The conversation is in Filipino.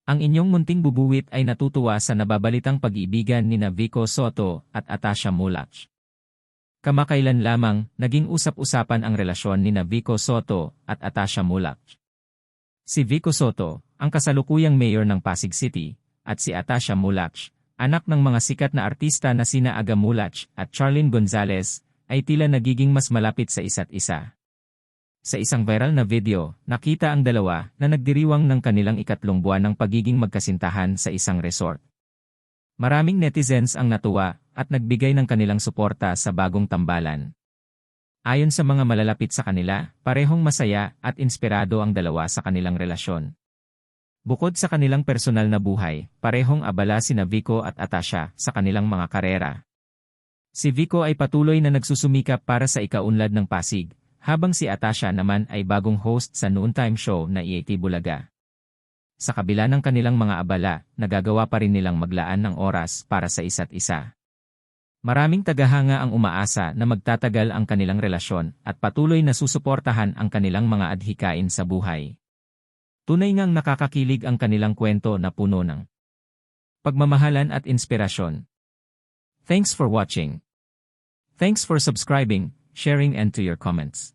Ang inyong munting bubuwit ay natutuwa sa nababalitang pag-iibigan nina Vico Soto at Atasha Mulach. Kamakailan lamang, naging usap-usapan ang relasyon nina Vico Soto at Atasha Mulach. Si Vico Soto, ang kasalukuyang mayor ng Pasig City, at si Atasha Mulach, anak ng mga sikat na artista na sina Aga Mulach at Charlene Gonzalez, ay tila nagiging mas malapit sa isa't isa. Sa isang viral na video, nakita ang dalawa na nagdiriwang ng kanilang ikatlong buwan ng pagiging magkasintahan sa isang resort. Maraming netizens ang natuwa at nagbigay ng kanilang suporta sa bagong tambalan. Ayon sa mga malalapit sa kanila, parehong masaya at inspirado ang dalawa sa kanilang relasyon. Bukod sa kanilang personal na buhay, parehong abala sina Vico at Atasha sa kanilang mga karera. Si Vico ay patuloy na nagsusumikap para sa ikaunlad ng Pasig, habang si Atasha naman ay bagong host sa noontime show na EAT Bulaga. Sa kabila ng kanilang mga abala, nagagawa pa rin nilang maglaan ng oras para sa isa't isa. Maraming tagahanga ang umaasa na magtatagal ang kanilang relasyon at patuloy na susuportahan ang kanilang mga adhikain sa buhay. Tunay ngang nakakakilig ang kanilang kwento na puno ng pagmamahalan at inspirasyon. Thanks for watching. Thanks for subscribing, sharing and to your comments.